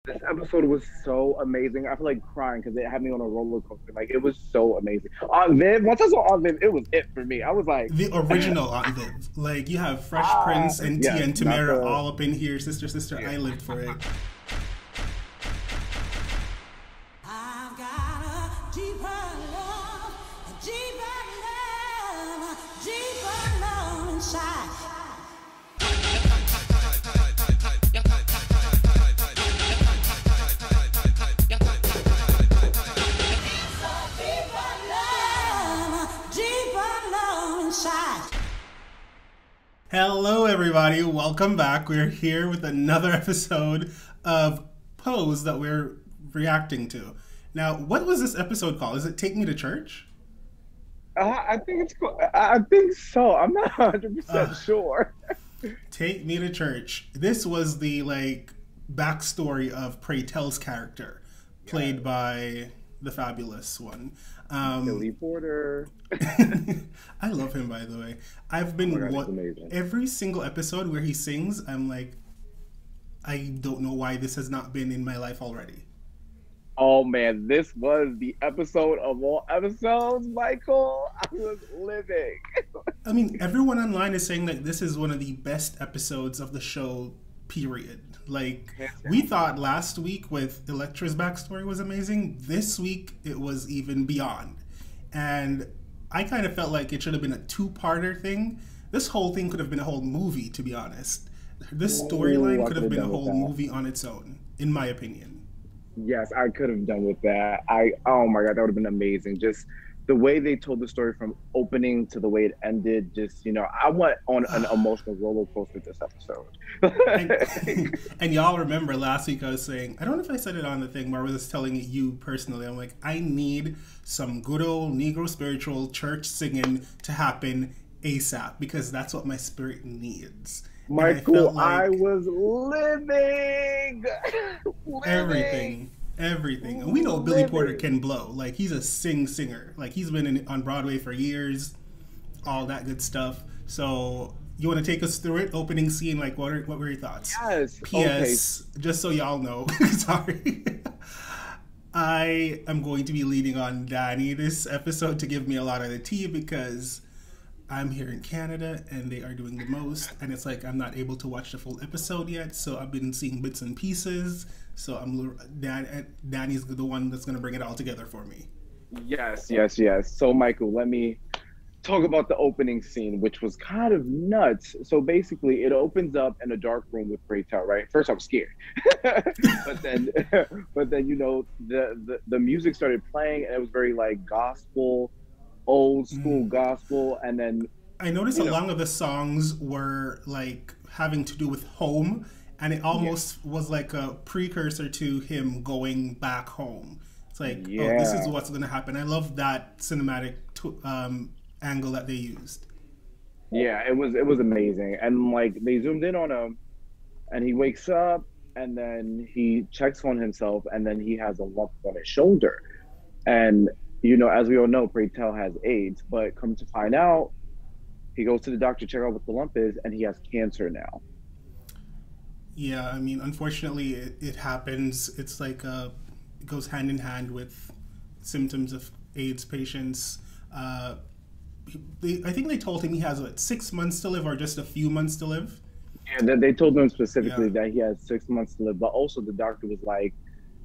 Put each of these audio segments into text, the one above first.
This episode was so amazing. I feel like crying because it had me on a roller coaster. Like it was so amazing. On Viv, once I saw on Viv, it was it for me. I was like, The original Aunt Viv. Like you have Fresh Prince and Tia yes, and not Tamara the all up in here. Sister, sister, yeah. I lived for it. I've got a deeper love inside. Deeper love inside. Hello, everybody. Welcome back. We're here with another episode of Pose that we're reacting to. Now, what was this episode called? Is it Take Me to Church? I think it's cool. I think so. I'm not 100% sure. Take Me to Church. This was the backstory of Pray Tell's character, played by the fabulous one. Billy Porter. I love him, by the way. I've Oh been my God, he's amazing. every single episode where he sings. I'm like, I don't know why this has not been in my life already. Oh man, this was the episode of all episodes, Michael. I was living. I mean, everyone online is saying that this is one of the best episodes of the show, period. Like, we thought last week with Elektra's backstory was amazing. This week, it was even beyond. And I kind of felt like it should have been a two-parter thing. This whole thing could have been a whole movie, to be honest. This storyline I could have been a done with whole that. movie on its own, in my opinion. Yes, I could have done with that. Oh my God, that would have been amazing. Just the way they told the story from opening to the way it ended. Just, I went on an emotional roller coaster this episode. And y'all remember last week I was saying, I don't know if I said it on the thing, but I was just telling you personally, I'm like, I need some good old Negro spiritual church singing to happen ASAP because that's what my spirit needs. And I Michael, felt like I was living. Living. everything. And we know Billy Living. Porter can blow. Like, he's a singer. Like, he's been on Broadway for years, all that good stuff. So, you want to take us through it? Opening scene, like, what were your thoughts? Yes. P.S. Just so y'all know, sorry. I am going to be leaning on Danny this episode to give me a lot of the tea because I'm here in Canada and they are doing the most, and it's like I'm not able to watch the full episode yet, so I've been seeing bits and pieces. So Danny's the one that's going to bring it all together for me. Yes. So, Michael, let me talk about the opening scene, which was kind of nuts. So basically, it opens up in a dark room with Pray Tell, right? First, I was scared, but then, the music started playing, and it was very like gospel, old school gospel, and then I noticed a lot of the songs were like having to do with home, and it almost was like a precursor to him going back home. It's like, oh, this is what's going to happen. I love that cinematic angle that they used. yeah, it was amazing, and like they zoomed in on him, and he wakes up, and then he checks on himself, and then he has a lump on his shoulder, and as we all know, Pray Tell has AIDS, but come to find out, he goes to the doctor to check out what the lump is, and he has cancer now. Yeah, I mean, unfortunately, it happens. It's like it goes hand in hand with symptoms of AIDS patients. I think they told him he has 6 months to live, or just a few months to live. Yeah, they told him specifically that he has 6 months to live, but also the doctor was like,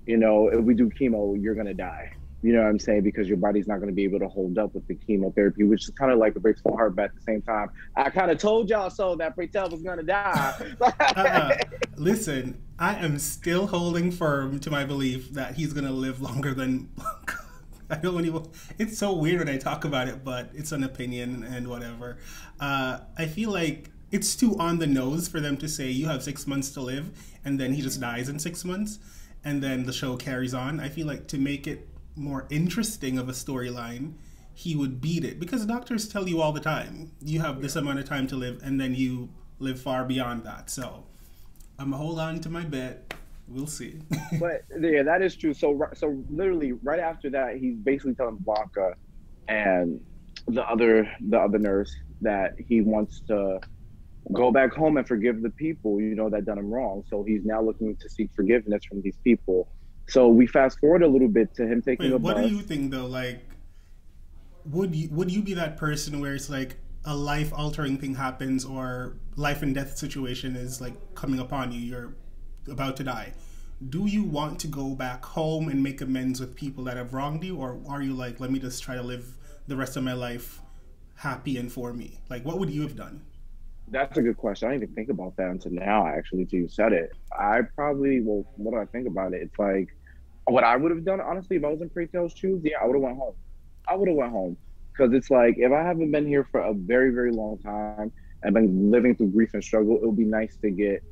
if we do chemo, you're gonna die. You know what I'm saying? Because your body's not going to be able to hold up with the chemotherapy, which is kind of like a breaks my heart, but at the same time, I kind of told y'all so that Pray Tell was going to die. Listen, I am still holding firm to my belief that he's going to live longer than... I don't even... It's so weird when I talk about it, but it's an opinion and whatever. I feel like it's too on the nose for them to say you have 6 months to live and then he just dies in 6 months and then the show carries on. I feel like to make it more interesting of a storyline, he would beat it, because doctors tell you all the time you have this amount of time to live and then you live far beyond that. So I'm gonna hold on to my bet. We'll see. But yeah, that is true. So literally right after that, he's basically telling Blanca and the other nurse that he wants to go back home and forgive the people, that done him wrong. So he's now looking to seek forgiveness from these people. So we fast forward a little bit to him taking Wait, a what do bus. you think though? Like, would you be that person where it's like a life altering thing happens or life and death situation is like coming upon you, you're about to die? Do you want to go back home and make amends with people that have wronged you, or are you like, let me just try to live the rest of my life happy and for me? Like, what would you have done? That's a good question. I didn't even think about that until now, actually, till you said it. I probably, well, what do I think about it? It's like, what I would have done, honestly, if I was in Praytel's shoes, yeah, I would have went home. I would have went home. Because it's like, if I haven't been here for a very, very long time and been living through grief and struggle, it would be nice to get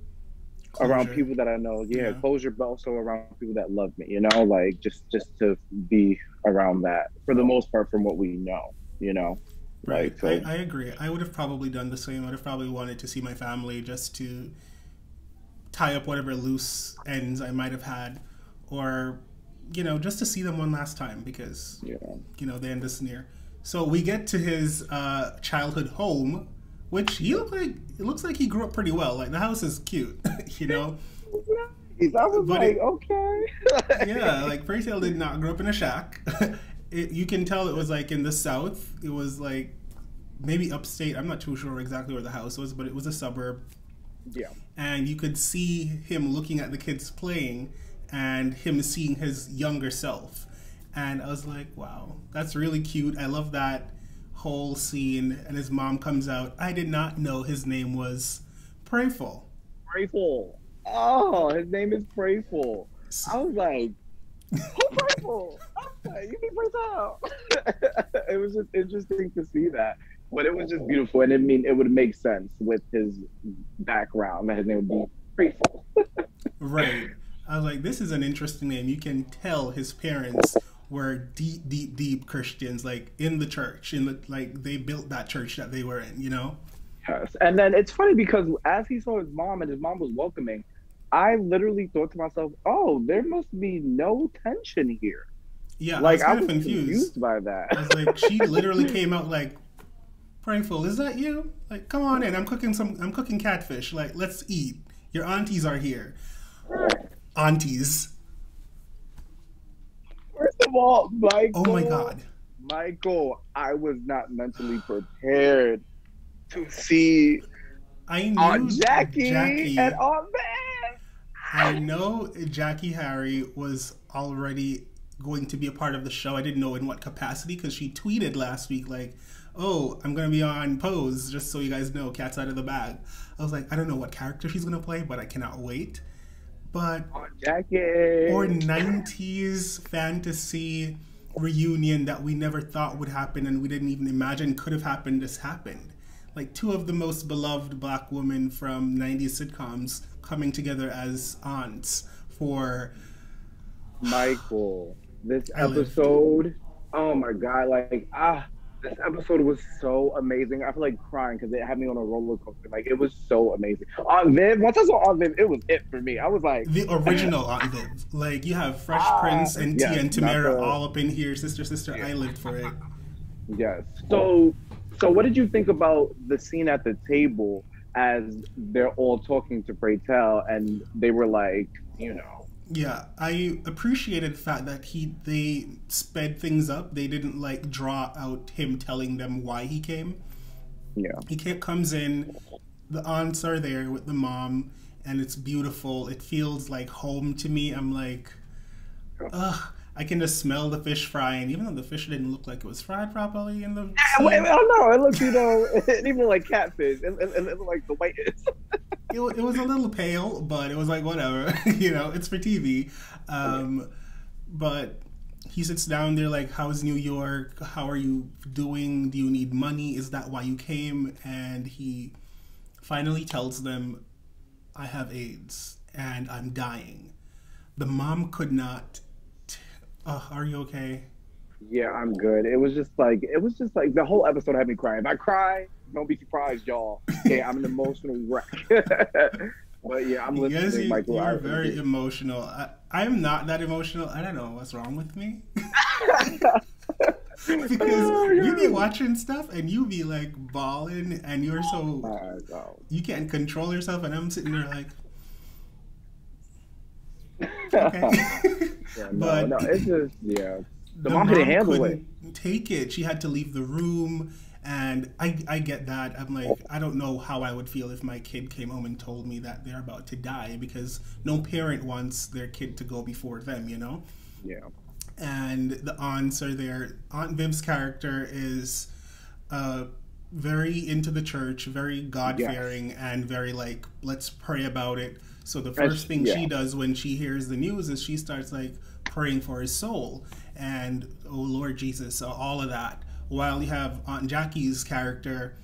around Closure. people that I know, yeah, Yeah. closure, but also around people that love me, like just to be around that for the most part from what we know, Right. like I, so. I agree. I would have probably done the same. I'd have probably wanted to see my family just to tie up whatever loose ends I might have had, or, just to see them one last time because, Yeah. the end is near. So we get to his childhood home, which it looks like he grew up pretty well. Like the house is cute, I was But like, okay. Yeah, like Fairy Tale did not grow up in a shack. You can tell it was like in the south. It was like maybe upstate. I'm not too sure exactly where the house was, but it was a suburb. Yeah. And you could see him looking at the kids playing and him seeing his younger self. And I was like, wow, that's really cute. I love that whole scene. And his mom comes out. I did not know his name was Prayful. Prayful. Oh, his name is Prayful. I was like, who's Prayful? I was like, you mean Prayful? It was just interesting to see that. But it was just beautiful. And it would make sense with his background that his name would be Prayful. Right. I was like, this is an interesting name. You can tell his parents were deep, deep, deep Christians, like in the church, like they built that church that they were in. Yes. And then it's funny because as he saw his mom and his mom was welcoming, I literally thought to myself, oh, there must be no tension here. Yeah, I Like was I kind of was confused by I that. was like, she literally came out like, Prayful, is that you? Like, come on in. I'm cooking catfish. Like, let's eat. Your aunties are here. Aunties. First of all, Michael. Oh my God. Michael, I was not mentally prepared to see I knew Aunt Jackie, Jackie. and Aunt Van. I know Jackie Harry was already going to be a part of the show. I didn't know in what capacity because she tweeted last week like, oh, I'm going to be on Pose, just so you guys know, cat's out of the bag. I was like, I don't know what character she's going to play, but I cannot wait. But Aunt Jackie. or 90s fantasy reunion that we never thought would happen and we didn't even imagine could have happened just happened. Like two of the most beloved black women from 90s sitcoms coming together as aunts for Michael, this I live. episode, oh my God, this episode was so amazing. I feel like crying because it had me on a roller coaster. Like, it was so amazing. Aunt Viv, once I saw Aunt Viv, it was it for me. I was like, the original Aunt Viv. Like you have Fresh Prince and yes, Tia and not Tamara the- all up in here. Sister, Yeah. I lived for it. yes. So what did you think about the scene at the table as they're all talking to Praytel and they were like, Yeah, I appreciated the fact that they sped things up. They didn't like draw out him telling them why he came. yeah. Comes in, the aunts are there with the mom, and it's beautiful. It feels like home to me. I'm like, ugh, I can just smell the fish frying, even though the fish didn't look like it was fried properly in the scene. I don't know. It looked, it even like catfish. It looked like the whitest. It was a little pale, but it was like, whatever. It's for TV. But he sits down there like, how's New York? How are you doing? Do you need money? Is that why you came? And he finally tells them, I have AIDS and I'm dying. The mom could not... are you okay? Yeah, I'm good. It was just like the whole episode had me crying. If I cry, don't be surprised, y'all. Okay, I'm an emotional wreck. But yeah, I'm listening, Yes, Michael. you're very emotional. I'm not that emotional. I don't know what's wrong with me. Because Oh, we be God. watching stuff and you be like bawling and you're so My God. you can't control yourself, and I'm sitting there like, okay. Yeah, no, But no, it's just, yeah. The the mom couldn't mom handle it. couldn't take it. She had to leave the room. And I get that. I'm like, I don't know how I would feel if my kid came home and told me that they're about to die, because no parent wants their kid to go before them, you know? Yeah. And the aunts are there. Aunt Viv's character is very into the church, very God fearing, Yes. and very like, let's pray about it. So the And first thing yeah. she does when she hears the news is she starts like praying for his soul and, oh Lord Jesus, so all of that. While you have Aunt Jackie's character,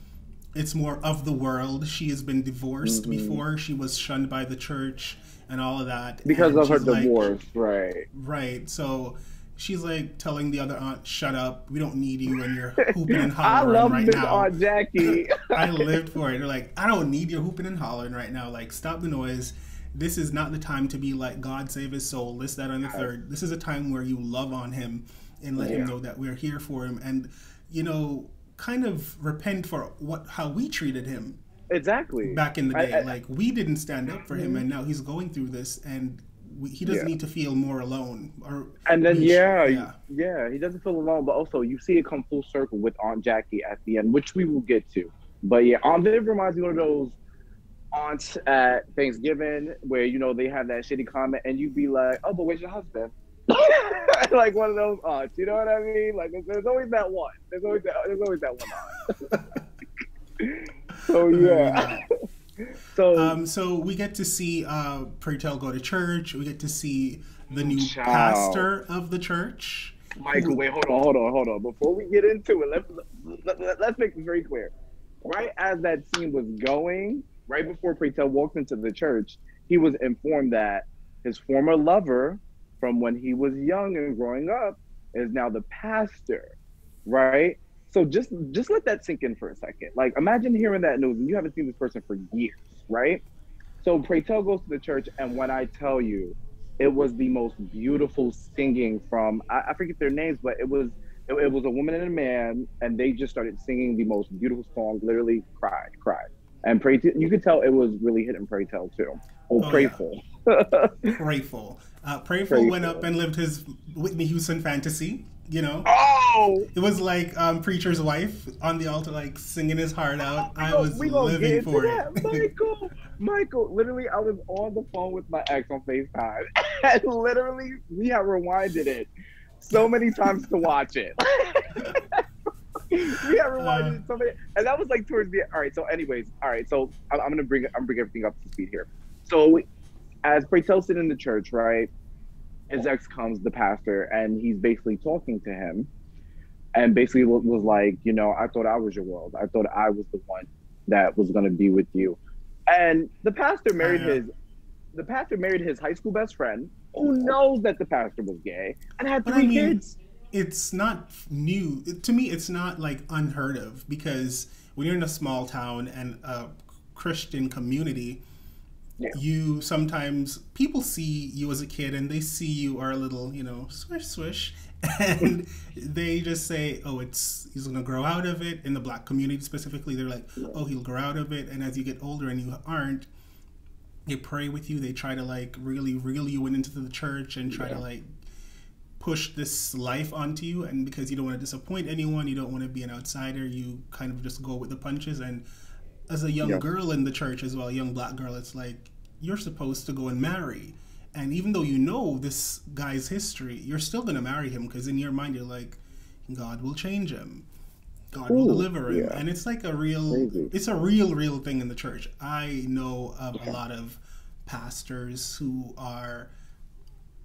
it's more of the world. She has been divorced before. She was shunned by the church and all of that. Because And of her she's like, divorce, right. right. So she's like telling the other aunt, shut up. We don't need you and you're hooping and I hollering love right this now. Aunt Jackie. I lived for it. They're like, I don't need your hooping and hollering right now. Like, stop the noise. This is not the time to be like, God save his soul, this, that, and the third. This is a time where you love on him and let him know that we're here for him. And, you know, kind of repent for how we treated him Exactly. back in the day. Like, we didn't stand up for him, and now he's going through this, and he doesn't need to feel more alone. And then, he doesn't feel alone, but also you see it come full circle with Aunt Jackie at the end, which we will get to. But yeah, Aunt Viv reminds me of those aunts at Thanksgiving where, you know, they have that shitty comment and you be like, oh, but where's your husband? Like one of those aunts, you know what I mean? Like there's always that one. There's always that one aunt. So yeah. So we get to see Pray Tell go to church. We get to see the new pastor of the church. Michael, wait, hold on. Before we get into it, let's make this very clear. Right as that scene was going, right before Pray Tell walked into the church, he was informed that his former lover from when he was young and growing up is now the pastor, right? So just let that sink in for a second. Like, imagine hearing that news and you haven't seen this person for years, right? So Pray Tell goes to the church, and when I tell you, it was the most beautiful singing from, I forget their names, but it was a woman and a man, and they just started singing the most beautiful song, literally cried. And you could tell it was really hitting Pray Tell too. Prayful. Yeah. Prayful. Prayful went up and lived his Whitney Houston fantasy, you know? Oh! It was like Preacher's Wife on the altar, like singing his heart out. I was living for it. Michael, literally, I was on the phone with my ex on FaceTime, and literally, we have rewinded it so many times to watch it. We have rewinded it so many, and that was like towards the. All right, so I'm gonna bring everything up to speed here. So, as Pray Tell's sitting in the church, right, his ex comes, the pastor, and he's basically talking to him, and basically was like, you know, I thought I was your world. I thought I was the one that was gonna be with you. And the pastor married his high school best friend, who knows that the pastor was gay and had three kids. It's not new to me. It's not like unheard of, because when you're in a small town and a Christian community, you sometimes people see you as a kid and they see you are a little, you know, swish, and they just say, oh, he's gonna grow out of it. In the Black community specifically, they're like, oh, he'll grow out of it. And as you get older and you aren't, they pray with you. They try to like really reel you into the church and try to like push this life onto you. And because you don't want to disappoint anyone, you don't want to be an outsider, you kind of just go with the punches. And as a young girl in the church as well, a young Black girl, it's like, you're supposed to go and marry. And even though you know this guy's history, you're still going to marry him, because in your mind, you're like, God will change him. God will deliver him. And it's like it's a real thing in the church. I know of a lot of pastors who are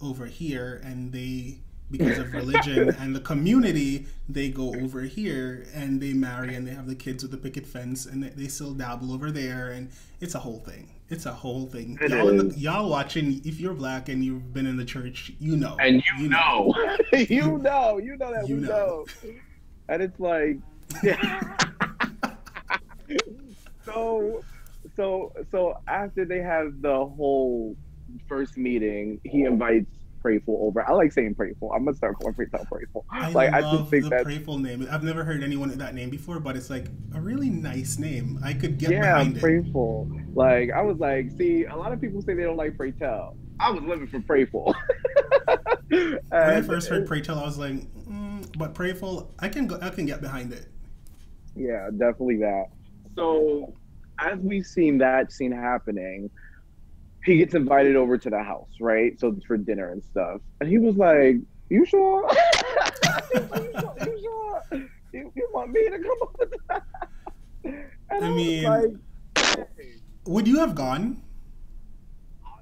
over here, and they, because of religion and the community, they go over here and they marry and they have the kids with the picket fence, and they still dabble over there, and it's a whole thing. It's a whole thing. Y'all watching, if you're Black and you've been in the church, you know. And you know. You know that we know. And it's like, so after they have the whole first meeting, he invites Prayful over. I like saying Prayful. I'm gonna start calling Prayful Prayful. I Like I just love think the that Prayful name. I've never heard anyone with that name before, but it's like a really nice name. I could get yeah, behind it. Prayful. Like I was like, see, a lot of people say they don't like Pray Tell. I was living for Prayful. When I And first heard Pray Tell, I was like, but Prayful, I can get behind it. yeah, definitely that. So as we've seen that scene happening, he gets invited over to the house, right? So for dinner and stuff. And he was like, "You sure? He was like, you sure? You want me to come over to that?" And I I was mean, like, hey, would you have gone?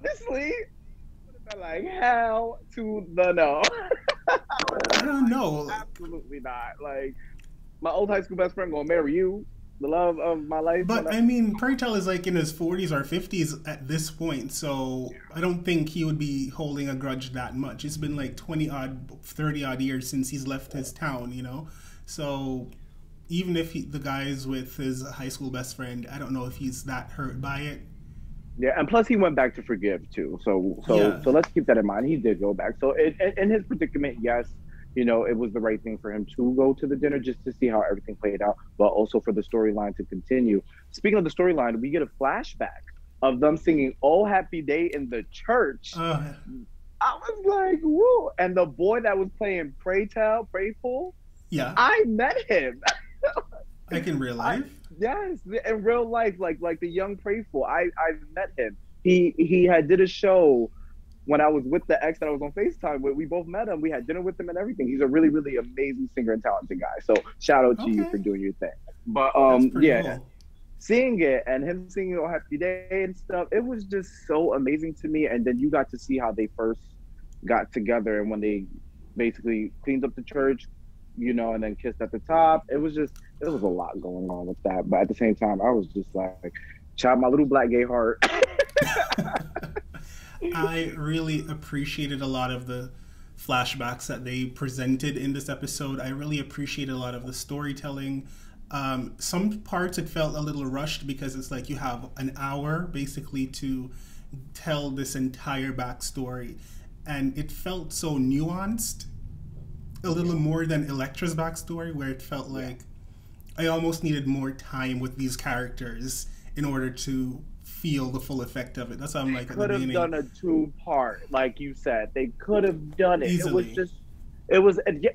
honestly, I would have been like, hell to the no. I don't know. Absolutely not. Like, my old high school best friend gonna marry you, the love of my life. But I mean, Pray Tell is like in his 40s or 50s at this point, so I don't think he would be holding a grudge that much. It's been like 20 odd, 30 odd years since he's left his town, you know? So even if the guy's with his high school best friend, I don't know if he's that hurt by it. Yeah, and plus he went back to forgive too. Yeah. So let's keep that in mind. He did go back. So in his predicament, yes, you know, it was the right thing for him to go to the dinner just to see how everything played out, but also for the storyline to continue. Speaking of the storyline, we get a flashback of them singing "Oh Happy Day" in the church. I was like, woo! And the boy that was playing Pray Tell, Prayful, Yeah. I met him. Like in real life? Yes, in real life, like the young Prayful. I met him. He had did a show when I was with the ex that I was on FaceTime with. We both met him. We had dinner with him and everything. He's a really, really amazing singer and talented guy. So shout out to you for doing your thing. But yeah, cool. Seeing it and him singing "Oh Happy Day" and stuff, it was just so amazing to me. And then you got to see how they first got together and when they basically cleaned up the church, you know, and then kissed at the top. It was a lot going on with that. But at the same time, I was just like, child, my little black gay heart. I really appreciated a lot of the flashbacks that they presented in this episode. I really appreciated a lot of the storytelling. Some parts it felt a little rushed because it's like you have an hour basically to tell this entire backstory. And it felt so nuanced, a little more than Elektra's backstory, where it felt like I almost needed more time with these characters in order to feel the full effect of it. That's how I'm like at the beginning. Could have done a 2-part, like you said. They could have done it. Easily.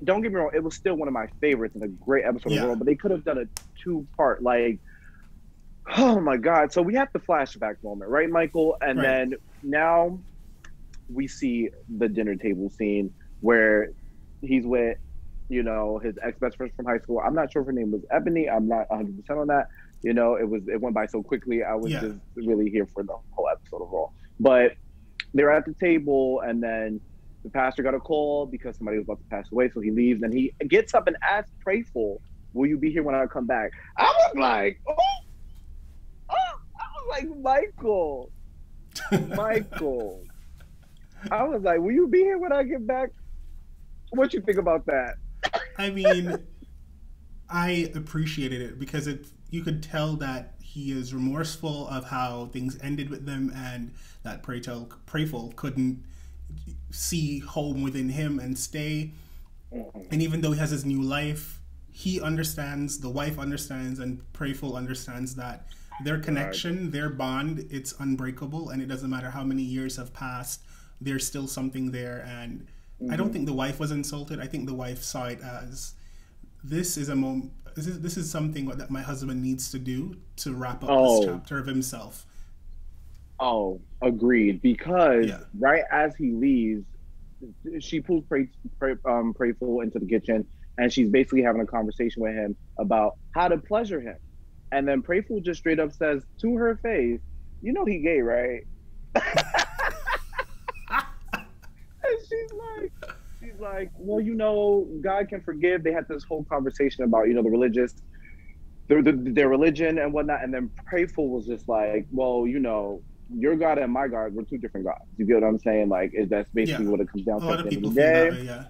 Don't get me wrong, it was still one of my favorites and a great episode of the world, but they could have done a 2-part, like, oh my God. So we have the flashback moment, right, Michael? And then now we see the dinner table scene where he's with, you know, his ex-best friend from high school. I'm not sure if her name was Ebony. I'm not 100% on that. You know, it went by so quickly. I was just really here for the whole episode overall. But they're at the table, and then the pastor got a call because somebody was about to pass away, so he leaves, and he gets up and asks Prayful, "Will you be here when I come back?" I was like, I was like, Michael. I was like, "Will you be here when I get back?" What you think about that? I mean, I appreciated it because you could tell that he is remorseful of how things ended with them, and that Prayful couldn't see home within him and stay. And even though he has his new life, he understands, the wife understands, and Prayful understands that their connection, their bond, it's unbreakable, and it doesn't matter how many years have passed, there's still something there. And I don't think the wife was insulted. I think the wife saw it as, this is a moment. This is something that my husband needs to do to wrap up this chapter of himself. Oh, agreed. Because right as he leaves, she pulls Prayful into the kitchen, and she's basically having a conversation with him about how to pleasure him. And then Prayful just straight up says to her face, "You know he gay, right?" And she's like, "Well, you know, God can forgive." They had this whole conversation about, you know, their religion and whatnot. And then Prayful was just like, "Well, you know, your God and my God, we're two different gods." You get what I'm saying? Like, that's basically what it comes down to. A lot at of the end people of the feel day. that way,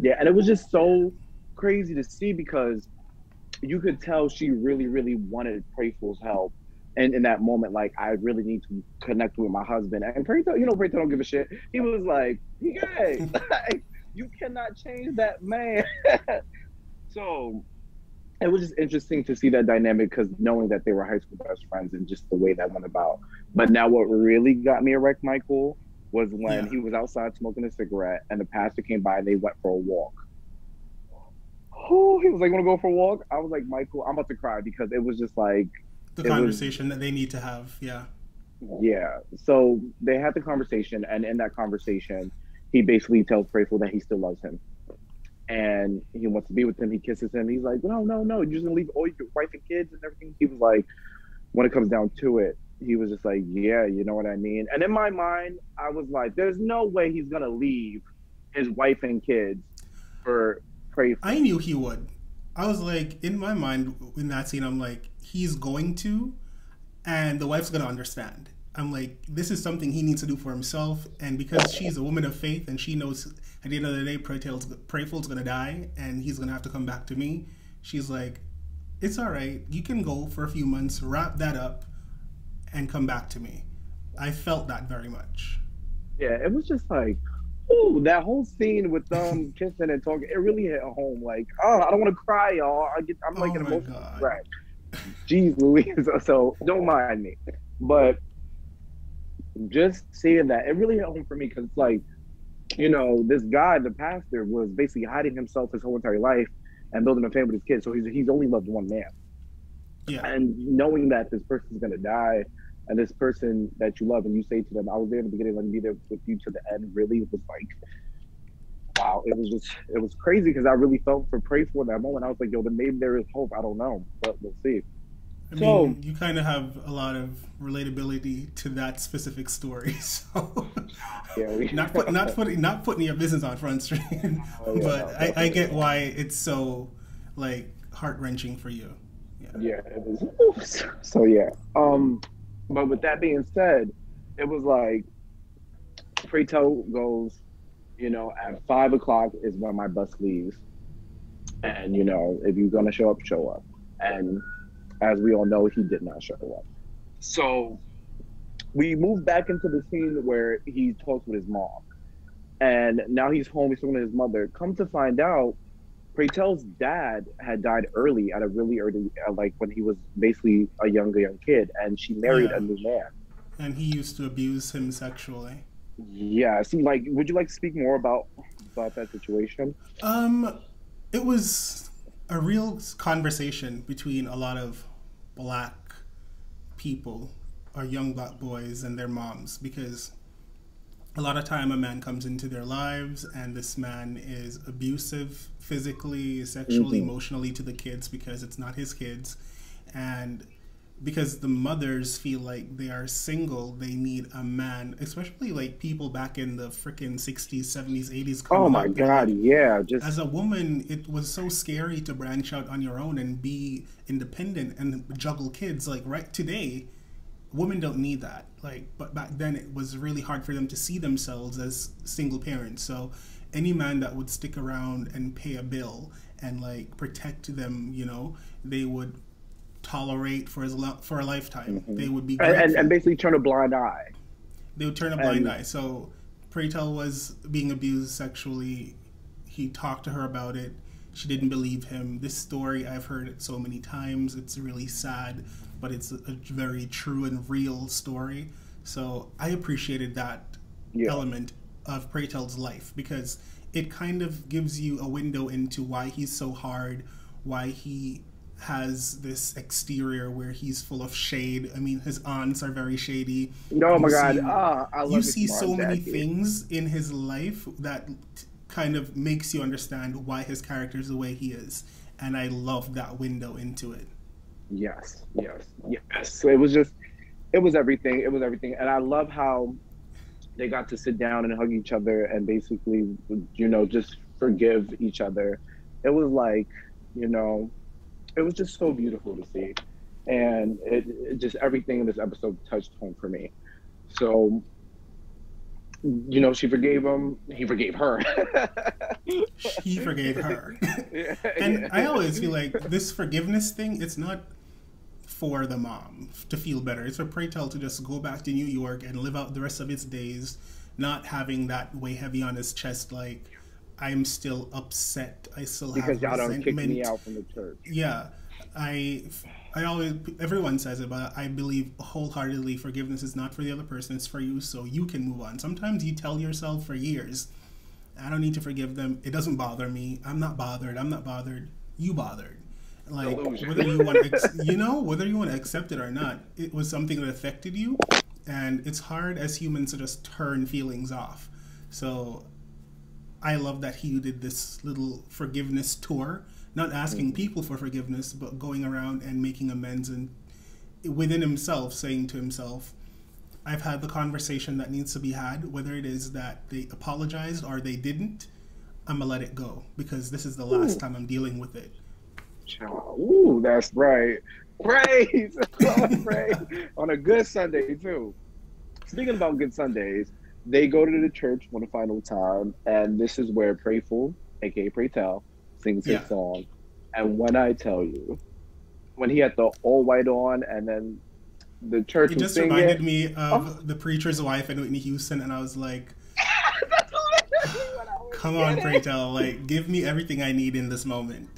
Yeah, and it was just so crazy to see because you could tell she really, really wanted Prayful's help and in that moment, like, I really need to connect with my husband. And Preto, Preto don't give a shit. He was like, he gay. Like, you cannot change that man. So it was just interesting to see that dynamic, because knowing that they were high school best friends and just the way that went about. But now what really got me erect, Michael, was when he was outside smoking a cigarette and the pastor came by and they went for a walk. Oh, he was like, "Want to go for a walk?" I was like, "Michael, I'm about to cry," because it was just like the conversation that they need to have. Yeah. So they had the conversation, and in that conversation, he basically tells Prayful that he still loves him, and he wants to be with him. He kisses him. He's like, "No, you're just gonna leave all your wife and kids and everything." He was like, when it comes down to it, he was just like, "Yeah, you know what I mean." And in my mind, I was like, "There's no way he's gonna leave his wife and kids for Prayful." I knew he would. I was like, in my mind, in that scene, I'm like, he's going to, and the wife's gonna understand. I'm like, this is something he needs to do for himself, and because she's a woman of faith and she knows at the end of the day Prayful's gonna die and he's gonna have to come back to me, she's like, it's all right, you can go for a few months, wrap that up, and come back to me. I felt that very much. Yeah, it was just like, ooh, that whole scene with them kissing and talking, it really hit home. Like, oh, I don't want to cry, y'all. I'm like an emotional wreck. Jeez Louise. So don't mind me. But just seeing that, it really hit home for me, because it's like, this guy, the pastor, was basically hiding himself his whole entire life and building a family with his kids. So he's only loved one man. Yeah. And knowing that this person's gonna die, and this person that you love, and you say to them, "I was there in the beginning, let me be there with you to the end," really was like, wow. It was crazy, because I really felt for Prayful in that moment. I was like, yo, then maybe there is hope. I don't know, but we'll see. I mean, you kind of have a lot of relatability to that specific story, so yeah, not putting your business on Front Street, but I get why it's so like heart-wrenching for you. Yeah, it was. So yeah. But with that being said, it was like, Preto goes, at 5 o'clock is when my bus leaves. And, if you're going to show up, show up. And as we all know, he did not show up. So we moved back into the scene where he talks with his mom. And now he's home, he's talking to his mother. Come to find out, Pratel's dad had died early, at a really early, like when he was basically a young kid, and she married a new man. And he used to abuse him sexually. Yeah. See, like, would you like to speak more about that situation? It was a real conversation between a lot of black people, or young black boys, and their moms, because a lot of time a man comes into their lives and this man is abusive physically, sexually, emotionally to the kids, because it's not his kids. And because the mothers feel like they are single, they need a man, especially like people back in the freaking 60s, 70s, 80s. Oh my God, yeah. Just as a woman, it was so scary to branch out on your own and be independent and juggle kids. Like right today, women don't need that. Like, but back then it was really hard for them to see themselves as single parents. So any man that would stick around and pay a bill and like protect them, they would tolerate for a lifetime. They would be and basically turn a blind eye. They would turn a blind eye. So Praytel was being abused sexually. He talked to her about it. She didn't believe him. This story, I've heard it so many times. It's really sad, but it's a very true and real story. So I appreciated that element of Praytel's life, because it kind of gives you a window into why he's so hard, why he has this exterior where he's full of shade. I mean, his aunts are very shady. Oh my God. I love you see so many things in his life that kind of makes you understand why his character is the way he is. And I love that window into it. Yes. So it was everything. It was everything. And I love how they got to sit down and hug each other and basically, just forgive each other. It was like, it was just so beautiful to see. And it just, everything in this episode touched home for me. So, she forgave him. He forgave her. He forgave her. And I always feel like this forgiveness thing, it's not for the mom to feel better. It's for Pray Tell to just go back to New York and live out the rest of its days, not having that weigh heavy on his chest, like, I'm still upset. I still have because y'all resentment. don't kick me out from the church. Yeah. I always, everyone says it, but I believe wholeheartedly forgiveness is not for the other person, it's for you, so you can move on. Sometimes you tell yourself for years, I don't need to forgive them. It doesn't bother me. I'm not bothered. You bothered. Like, whether you want to, whether you want to accept it or not, it was something that affected you, and it's hard as humans to just turn feelings off. So I love that he did this little forgiveness tour, not asking people for forgiveness, but going around and making amends, and within himself saying to himself, I've had the conversation that needs to be had, whether it is that they apologized or they didn't, I'm gonna let it go because this is the last time I'm dealing with it. Ooh, that's right. Praise! Praise. On a good Sunday, too. Speaking about good Sundays, they go to the church for the final time, and this is where Prayful, aka Pray Tell, sings his song. And when I tell you, when he had the all white on, and then the church was singing, just reminded me of The Preacher's Wife and Whitney Houston, and I was like, that's literally what I was come on, Pray Tell, like, give me everything I need in this moment.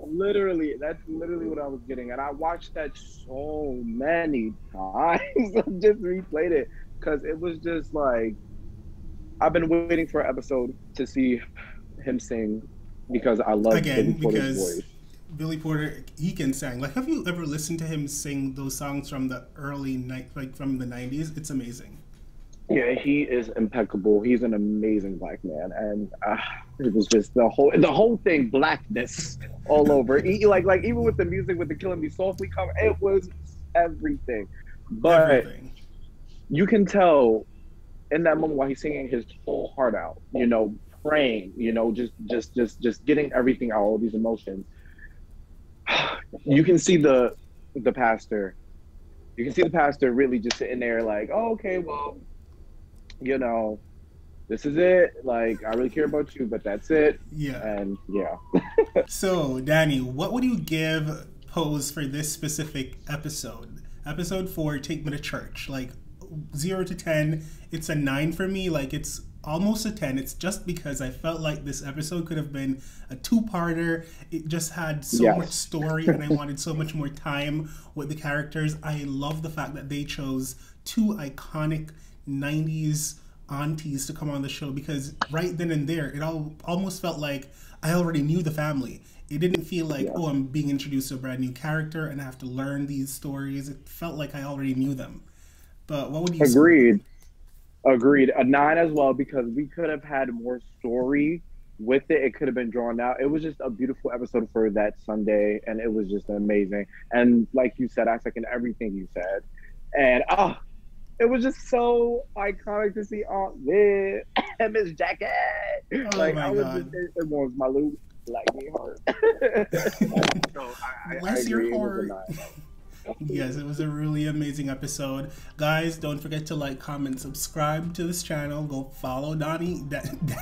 Literally, that's literally what I was getting. And I watched that so many times. I just replayed it because it was just like, I've been waiting for an episode to see him sing because I love Billy Porter's voice. Billy Porter, he can sing. Like, have you ever listened to him sing those songs from the from the 90s? It's amazing. Yeah, he is impeccable. He's an amazing black man, and it was just the whole thing, blackness all over. Like even with the music, with the "Killing Me Softly" cover, it was everything. But you can tell in that moment while he's singing his whole heart out, praying, just getting everything out, all these emotions. You can see the pastor. You can see the pastor really just sitting there, like, oh, okay, well, this is it. Like, I really care about you, but that's it. Yeah. And yeah. So, Danny, what would you give Pose for this specific episode? Episode 4, Take Me to Church. Like, 0 to 10, it's a 9 for me. Like, it's almost a 10. It's just because I felt like this episode could have been a 2-parter. It just had so much story, and I wanted so much more time with the characters. I love the fact that they chose 2 iconic 90s aunties to come on the show, because right then and there it almost felt like I already knew the family. It didn't feel like, oh, I'm being introduced to a brand new character and I have to learn these stories. It felt like I already knew them. But what would you Agreed. A 9 as well, because we could have had more story with it. It could have been drawn out. It was just a beautiful episode for that Sunday, and it was just amazing. And like you said, I second everything you said. And it was just so iconic to see Aunt Viv and Miss Jackie. Oh my God. It warms my little like me heart. So bless your heart. Yes, it was a really amazing episode. Guys, don't forget to like, comment, subscribe to this channel. Go follow Donnie.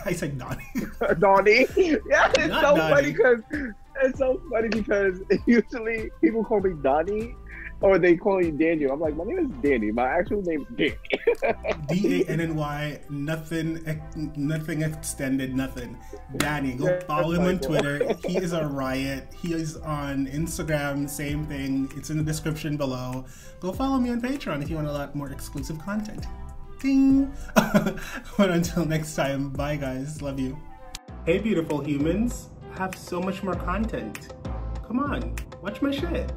I said Donnie. Donnie. Yeah, it's so funny because usually people call me Donnie, or they call you Daniel. I'm like, my name is Danny. My actual name is Dick. DANNY, nothing extended, nothing. Danny, go follow him on Twitter. He is a riot. He is on Instagram, same thing. It's in the description below. Go follow me on Patreon if you want a lot more exclusive content. Ding! But until next time, bye guys. Love you. Hey beautiful humans, I have so much more content. Come on, watch my shit.